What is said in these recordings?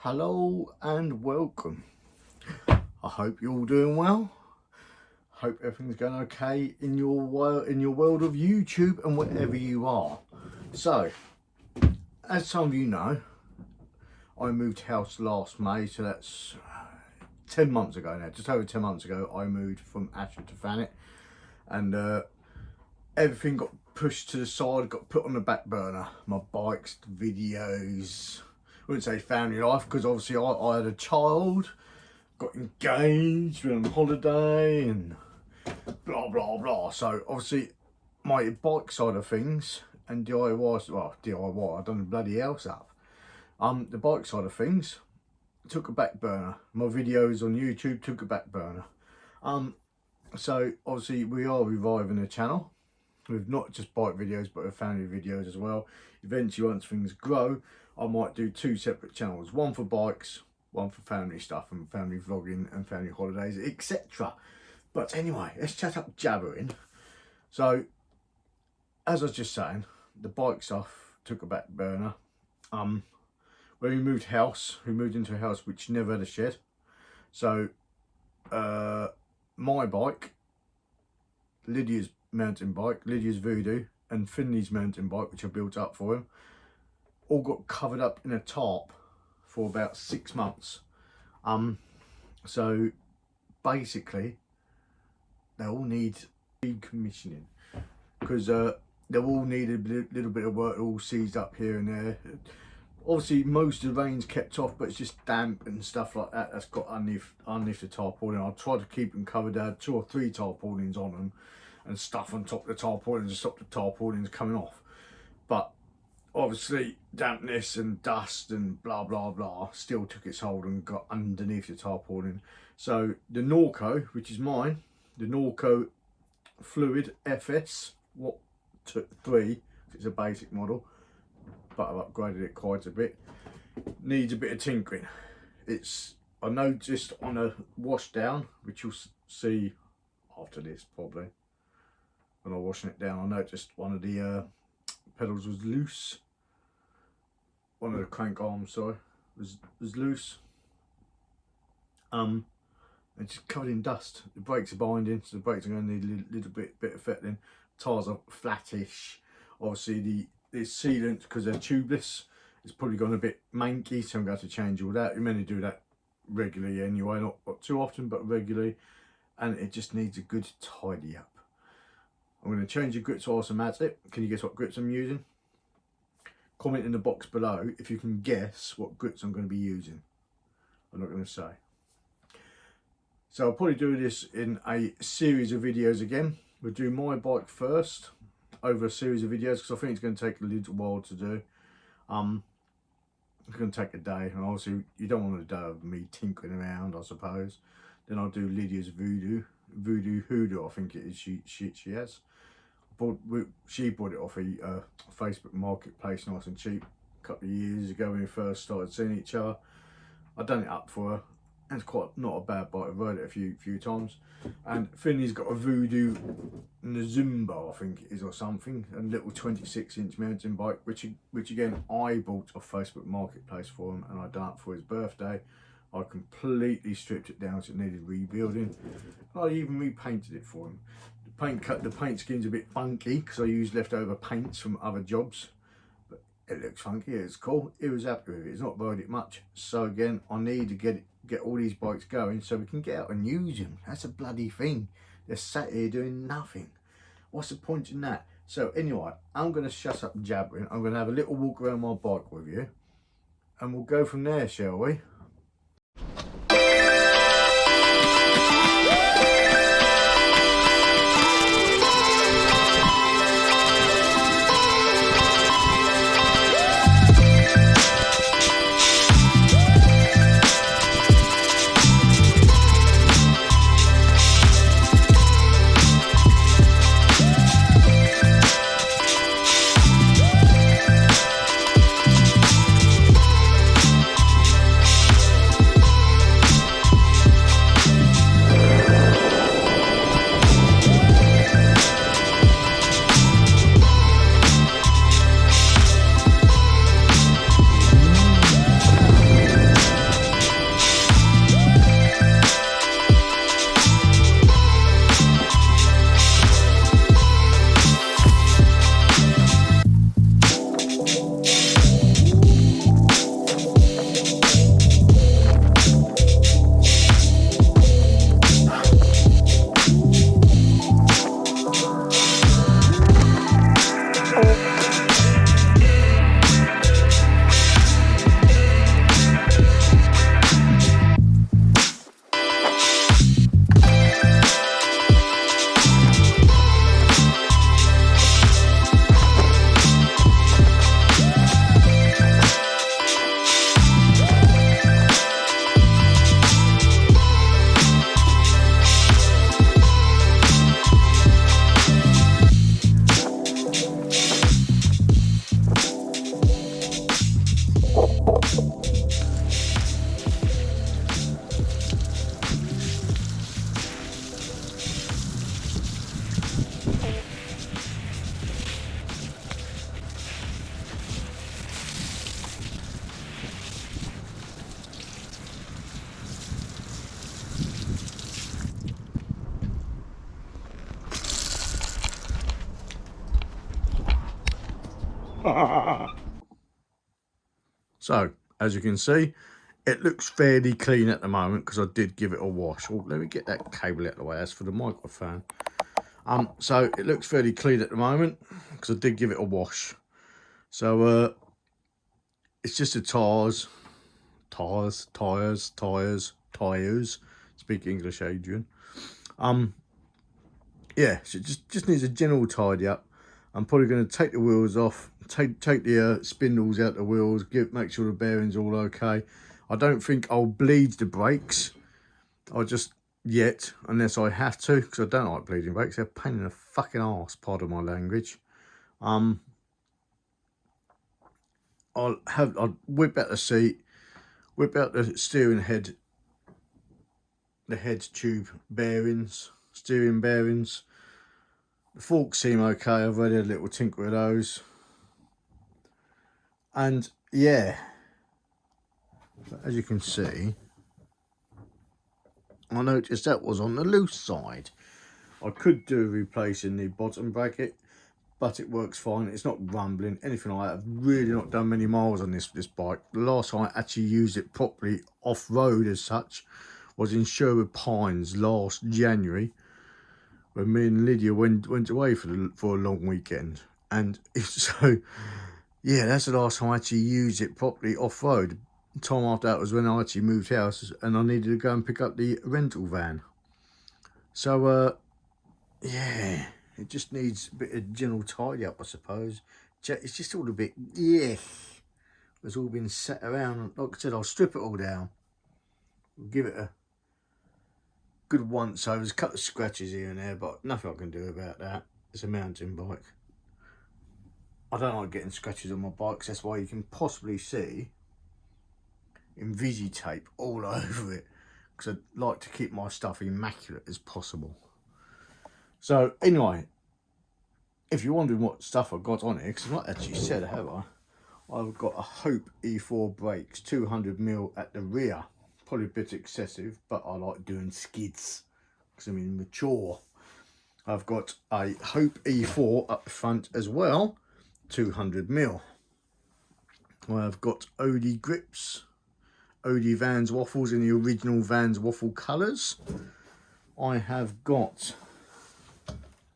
Hello and welcome. I hope you're all doing well. Hope everything's going okay in your world of YouTube and wherever you are. So, as some of you know, I moved house last May, so that's 10 months ago now. Just over 10 months ago, I moved from Ashford to Thanet, and everything got pushed to the side, got put on the back burner. My bikes, videos. I wouldn't say family life, because obviously I had a child, got engaged, went on holiday and blah blah blah. So obviously my bike side of things and DIY, well DIY, I've done the bloody house up. The bike side of things took a back burner. My videos on YouTube took a back burner. So obviously we are reviving the channel with not just bike videos but with family videos as well. Eventually, once things grow, I might do two separate channels, one for bikes, one for family stuff and family vlogging and family holidays, etc. But anyway, let's chat up jabbering. So, as I was just saying, the bike stuff took a back burner. When we moved house, we moved into a house which never had a shed. So, my bike, Lydia's mountain bike, Lydia's Voodoo, and Finley's mountain bike, which I built up for him, all got covered up in a tarp for about 6 months. So basically they all need recommissioning, because they all need a little bit of work, all seized up here and there. Obviously most of the rain's kept off, but it's just damp and stuff like that that's got underneath the tarpaulin. I try to keep them covered. I had 2 or 3 tarpaulins on them and stuff on top of the tarpaulins to stop the tarpaulins coming off. But obviously dampness and dust and blah blah blah still took its hold and got underneath the tarpaulin. So the Norco, which is mine, the Norco Fluid FS 3, it's a basic model, but I've upgraded it quite a bit, needs a bit of tinkering. I noticed on a wash down, which you'll see after this probably, when I'm washing it down, I noticed one of the pedals was loose. One of the crank arms, sorry, was loose. It's just covered in dust. The brakes are binding, so the brakes are going to need a little bit of fetting. Tires are flattish. Obviously the sealant, because they're tubeless, it's probably gone a bit manky, so I'm going to change all that. You mainly do that regularly anyway, not too often, but regularly. And it just needs a good tidy up. I'm going to change the grips whilst I'm at it. Can you guess what grips I'm using? Comment in the box below if you can guess what grips I'm going to be using. I'm not going to say. So I'll probably do this in a series of videos again. We'll do my bike first over a series of videos, because I think it's going to take a little while to do. It's going to take a day, and obviously you don't want a day of me tinkering around, I suppose. Then I'll do Lydia's Voodoo Hoodoo, I think it is. She has. She bought it off a Facebook marketplace, nice and cheap, a couple of years ago when we first started seeing each other. I've done it up for her, and it's quite not a bad bike. I've rode it a few times. And Finley's got a Voodoo Zumba, I think it is, or something, a little 26-inch mountain bike, which again I bought off Facebook marketplace for him, and I done it for his birthday. I completely stripped it down so it needed rebuilding. I even repainted it for him. The paint skin's a bit funky because I used leftover paints from other jobs, but it looks funky. It's cool. He was happy with it. He's not rode it much. So again, I need to get all these bikes going so we can get out and use them. That's a bloody thing. They're sat here doing nothing. What's the point in that? So anyway, I'm going to shut up jabbering. I'm going to have a little walk around my bike with you, and we'll go from there, shall we? So as you can see, it looks fairly clean at the moment because I did give it a wash. Oh, let me get that cable out of the way. That's for the microphone. So it looks fairly clean at the moment because I did give it a wash. So it's just the tires. Speak English, Adrian. Yeah, so it just needs a general tidy up. I'm probably going to take the wheels off, take the spindles out the wheels, make sure the bearings all okay. I don't think I'll bleed the brakes. I'll just yet, unless I have to, because I don't like bleeding brakes. They're a pain in the fucking arse, pardon my language. I'll whip out the seat, whip out the steering head, the head tube bearings, steering bearings. The forks seem okay. I've already had a little tinker with those. And yeah, as you can see, I noticed that was on the loose side. I could do replacing the bottom bracket, but it works fine. It's not rumbling, anything like that. I've really not done many miles on this bike. The last time I actually used it properly off-road as such was in Sherwood Pines last January, when me and Lydia went away for a long weekend. And so yeah, that's the last time I actually used it properly off-road. The time after that was when I actually moved house and I needed to go and pick up the rental van. So yeah, it just needs a bit of general tidy up, I suppose. It's just all a bit, yeah, it's all been sat around. Like I said, I'll strip it all down, give it a good once over. There's a couple of scratches here and there, but nothing I can do about that. It's a mountain bike. I don't like getting scratches on my bikes. That's why you can possibly see Invisi tape all over it, because I like to keep my stuff immaculate as possible. So anyway, if you're wondering what stuff I got on here, because I've not actually said, have I? I've got a Hope E4 brakes, 200mm at the rear. Probably a bit excessive, but I like doing skids because I'm immature. I've got a Hope E4 up front as well, 200mm. I've got OD grips, OD Vans waffles in the original Vans waffle colours. I have got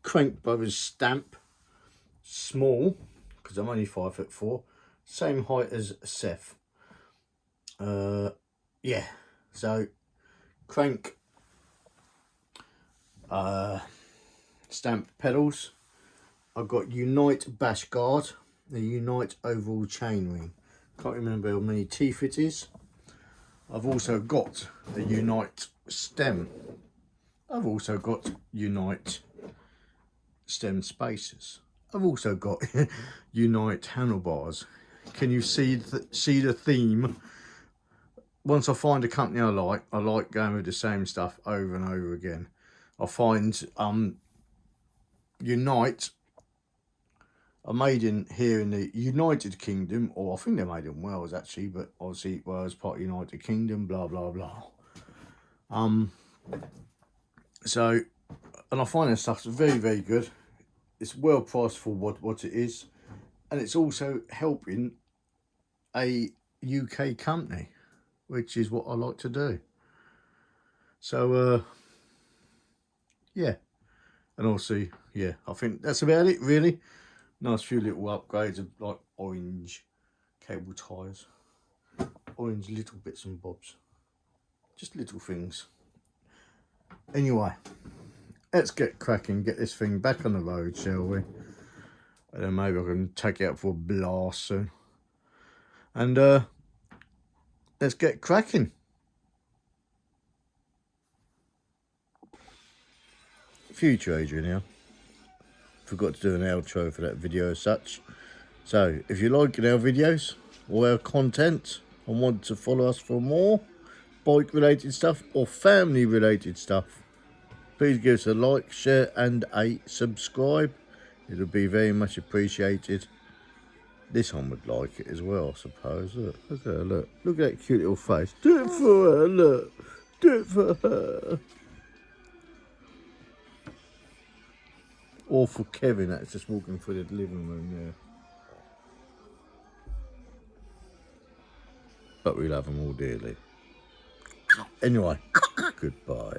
Crankbrothers stamp, small, because I'm only 5'4", same height as Seth. Yeah, so Crank stamp pedals. I've got Unite bash guard, the Unite overall chainring. Can't remember how many teeth it is. I've also got the Unite stem. I've also got Unite stem spacers. I've also got Unite handlebars. Can you see the theme? Once I find a company I like going with the same stuff over and over again. I find Unite are made here in the United Kingdom, or I think they're made in Wales actually, but obviously Wales part of United Kingdom, blah blah blah. So, and I find this stuff's very good. It's well priced for what it is, and it's also helping a UK company, which is what I like to do. So yeah, and also yeah, I think that's about it really. Nice few little upgrades of like orange cable ties, orange little bits and bobs, just little things. Anyway, let's get cracking, get this thing back on the road, shall we? And then maybe I can take it out for a blast soon. And let's get cracking. Future Adrian here. Forgot to do an outro for that video as such. So if you're liking our videos or our content and want to follow us for more bike related stuff or family related stuff, please give us a like, share and a subscribe. It'll be very much appreciated. This one would like it as well, I suppose. Look at her, look at that cute little face. Do it for her, look. Do it for her. Or for Kevin, that's just walking through the living room there. but we love them all dearly. Anyway, goodbye.